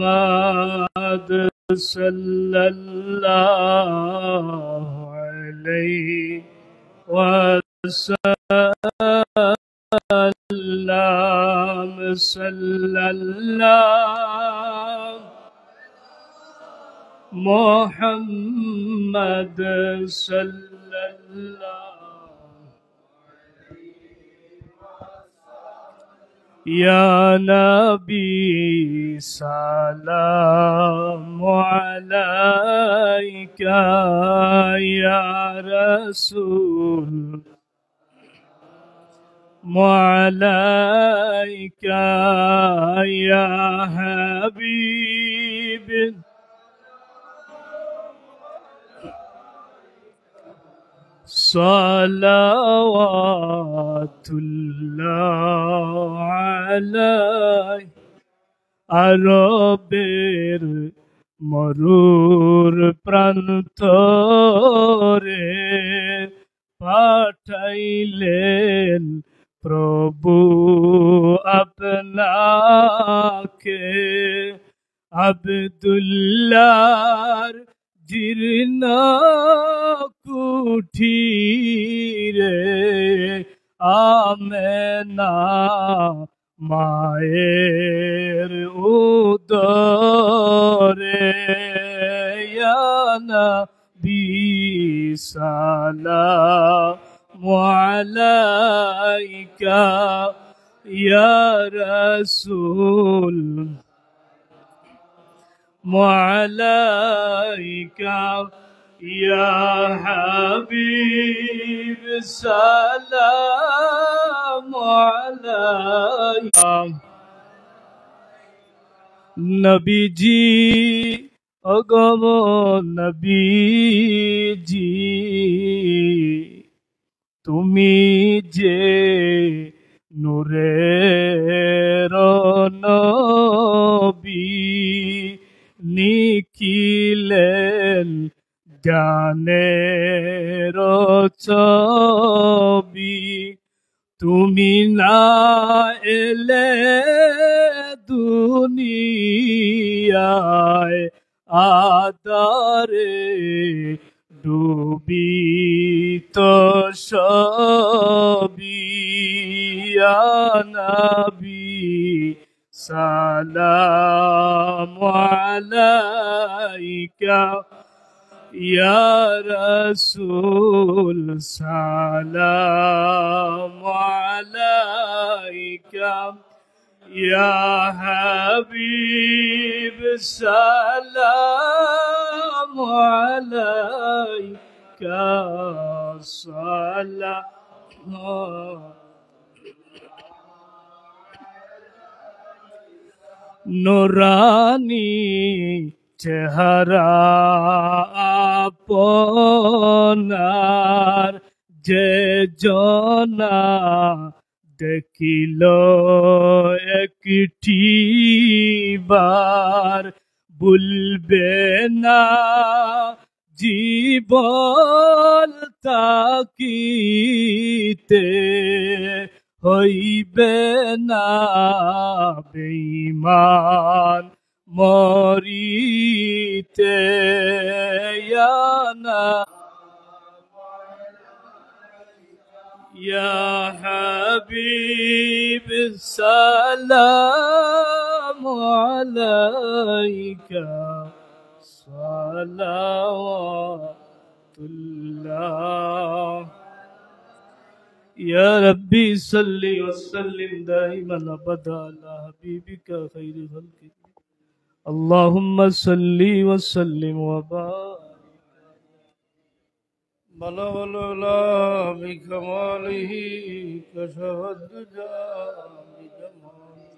محمد صلى الله عليه وسلم صلى الله محمد صلى الله يا نبي سلام عليك يا رسول عليك يا حبيب صلوات الله عليه আরবের মরুর প্রান্তরে পাঠাইলেন প্রভু আপনাকে আব্দুল্লাহর জীর্ণ কুঠিরে আমেনা মায়ের উদরে ইয়া নবী সালামু আলাইকা ইয়া রাসূল عليك يا حبيب سلام عليك নবীজি অগম নবীজি তুমি যে নূরের নবী নিখিলেন জ্ঞানের ছবি তুমি না এলে দুনিয়ায় আদারে ডুবিত সবই ইয়া নবী সালামু আলাইকা ইয়া রাসূল সালামু আলাইকা ইয়া হাবিব সালামু আলাইকা সালামু নুরানি চেহারা আপনার যে জনা দেখিল একটি বার ভুলবে না জীবন তাকিতে হইবে না বেঈমান মরিতে ইয়া ইয়া হাবিব সালামু আলাইকা সালাওয়াতুল্লাহ يا ربي صل وسلم دائما ابدا على حبيبك خير خلقك اللهم صل وسلم وبارك بلغ العلا بكماله كشف الدجى بجماله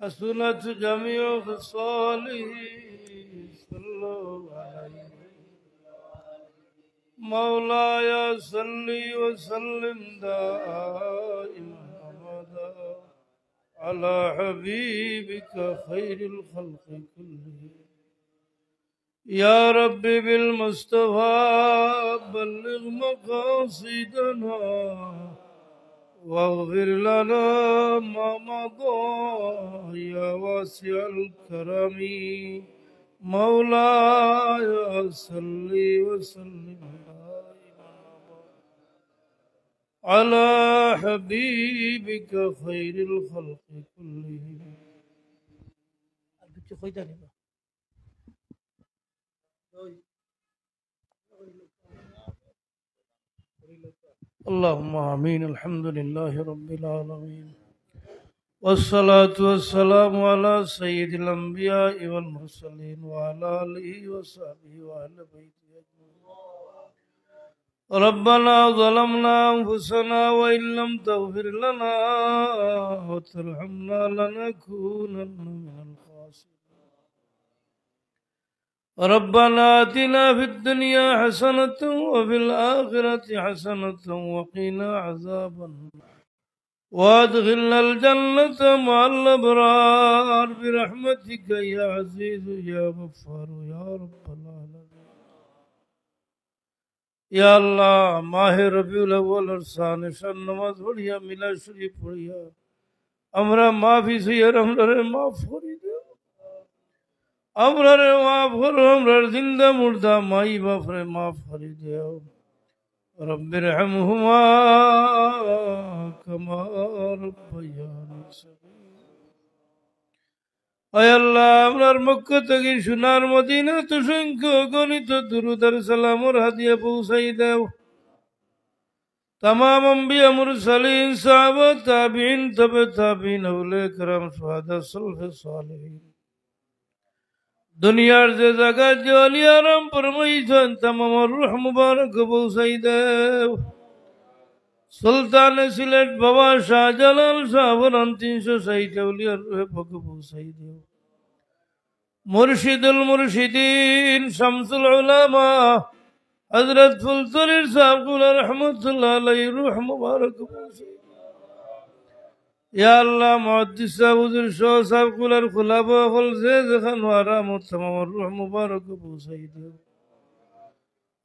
حسنت جميع خصاله صلوا عليه مولاي صل وسلم دائما ابدا على حبيبك خير الخلق كلهم يا رب بالمصطفى بلغ مقاصدنا واغفر لنا ما مضى يا واسع الكرم مولاي صل وسلم على حبيبك خير الخلق كلهم. اللهم آمين. الحمد لله رب العالمين، والصلاة والسلام على سيد الأنبياء والمرسلين وعلى آله وصحبه وأهل بيته أجمعين. ربنا ظلمنا أنفسنا وإن لم تغفر لنا وترحمنا لنكونن من الخاسرين. ربنا آتنا في الدنيا حسنة وفي الآخرة حسنة وقنا عذاب النار وادخلنا الجنة مع الأبرار برحمتك يا عزيز يا غفار يا رب العالمين. या अल्लाह माह रबीउल अव्वल और शान शन नमाज पढ़िया मिला शरीफ पढ़िया हमरा माफी से हमरे माफ करी दे हमरे माफ करो हमरे जिंदा मुर्दा माई बाप रे माफ करी दे रब्बिरहमहुमा कमा रब्बयानी सगीरा। আয় আল্লাহ আমরার মক্ক থেকে সোনার মদিনাত অসংখ্য গণিত দুরূদ আর সালামের হাদিয়া পৌঁছাই দাও। तमाम अंबिया मुरसलीन साहबा ताबीन तबे ताबीन औले करम शुहदा सल्फ सालिहीन दुनियार जे जगह जलियाराम परमैथन तमाम रूह मुबारक पौंछाई देव। सुल्तान सिलेट बाबा शाहजालाल साहबर 360 औलियार रूह पाक पौंछाई देव। मुर्शिदुल मुर्शिदीन शमसुल उलमा हजरत फुलतरीर साहब रहमतुल्लाह अलैहि रूह मुबारक पहुंचे। या अल्लाह मुहद्दिस साहब हुजूर शाह साहब कुलर खुलाफा फल से जखन वारा तमाम रूह मुबारक पहुंचाई दे।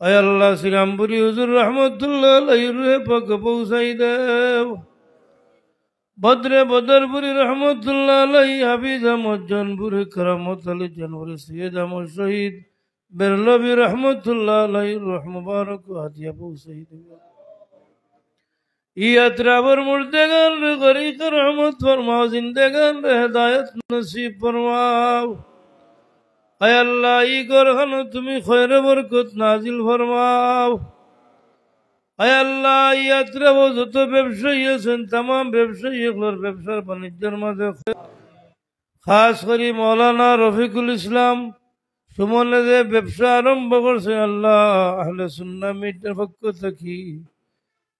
आय अल्लाह सिगंबरी हुजूर रहमतुल्लाह अलैहि रूह पाक पहुंचाई दे। बद्र बदरपुरी रहमतुल्लाह अलैहि हबीज अहमद जनपुरी करामत अली जनवरी सैयद अहमद शहीद बिरलवी रहमतुल्लाह अलैहि रूह मुबारक हादिया पहुंचाई दे। यात्रावर मुर्देगान रे गरीक रहमत फरमाओ जिंदगान रे हिदायत नसीब फरमाओ। आय अल्लाह ई गरहन तुमी खैर बरकत नाजिल फरमाओ। आय अल्लाह यात्रा वो যত ব্যবসায়ী আছেন तमाम ব্যবসায়ীগুলোর ব্যবসার বাণিজ্যের মাঝে খাস করে মাওলানা রফিকুল ইসলাম সুমনে যে ব্যবসা আরম্ভ করছেন আল্লাহ আহলে সুন্নাহ মিটের পক্ষ থেকে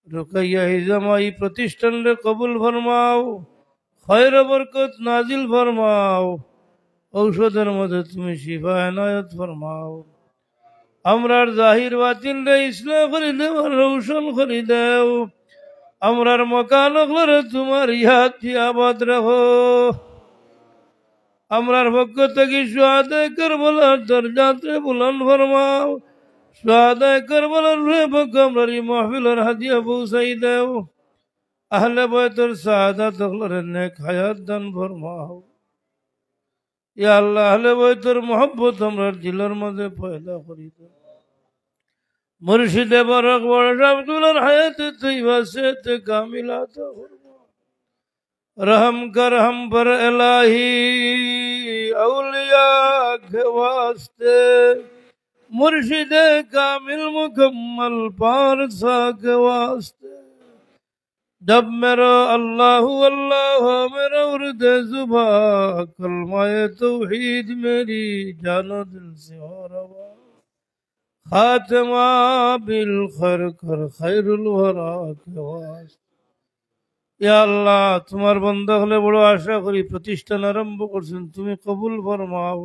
রুকাইয়া হিজামাই প্রতিষ্ঠান রে কবুল ফরমাও, খৈর বরকত নাজিল ফরমাও, ঔষধের মধ্যে তুমি শিফা এনায়ত ফরমাও। আমরার জাহির বাতিন রে ইসলাম করে দেও, রৌশন করে দেও। আমরার মকান রে তোমার ইয়াদ আবাদ রাখো। আমরার পক্ষ থেকে শুহাদায়ে কারবালার দরজাতে বুলন্দ ফরমাও। শুহাদায়ে কারবালার রূহে পাক আমরার এই মাহফিলের হাদিয়া পৌঁছাই দেও। আহলে বাইতের সাআদাত হলরে নেক হায়াত দান ফরমাও। ইয়া আল্লাহ আহলে বাইতের মোহব্বত আমরার দিলের মধ্যে পয়দা করি দাও। মুর্শিদে বরক বড় আব্দুল্লাহর হায়াতে তৈয়বা সেহতে কামিলা আতা ফরমাও। रहम कर हम पर इलाही औलिया के वास्ते मुर्शिद कामिल मुकम्मल पारसा के वास्ते। जब मेरा अल्लाह अल्लाह मेरा उर्द जुबा कलमाए तौहीद मेरी जानो दिल से हो रवा। खातिमा बिल खैर कर खैरुल वरा के वास्ते। ইয়া আল্লাহ তোমার বান্দা হলে বড় আশা করি প্রতিষ্ঠান আরম্ভ করছেন, তুমি কবুল ফরমাও,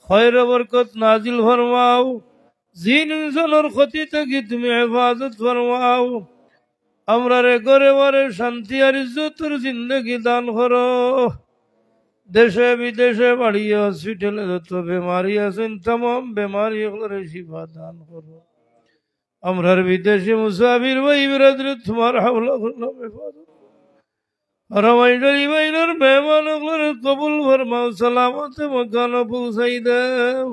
খৈর বরকত নাজিল ফরমাও। জিন ইনসানের ক্ষতি থেকে তুমি হেফাজত ফরমাও। আমরা রে ঘরে বারে শান্তি আর ইজ্জতের জিন্দগি দান করো। দেশে বিদেশে বাড়িয়ে হসপিটালে যত বেমারি আছেন तमाम বেমারি গুলোরে শিফা দান করো। আমরার বিদেশি মুসাফির ভাই বিরাদরে তোমার হাওলা করলাম হেফাজত। हरमाई शरीफैनर मेहमानों कबूल फरमाओ सलामत मकान पहुंचाई देव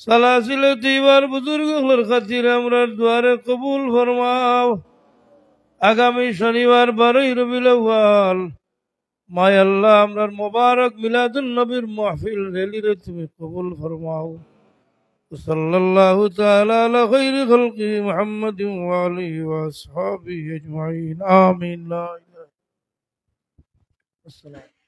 सलासिल तीवार बुजुर्ग खातिर আমরা द्वारे कबूल फरमाओ आगामी शनिवार 12 রবিউল আউয়াল মায় আল্লাহ আমরার মোবারক মিলাদুন নবীর মাহফিল রেলিরে তুমি কবুল ফরমাও সাল্লাল্লাহু তাআলা আলা খায়রি খালকি মুহাম্মাদিন ওয়া আলিহি ওয়া আসহাবিহি আজমাইন আমিন লা ইলাহা ইল্লাল্লাহ।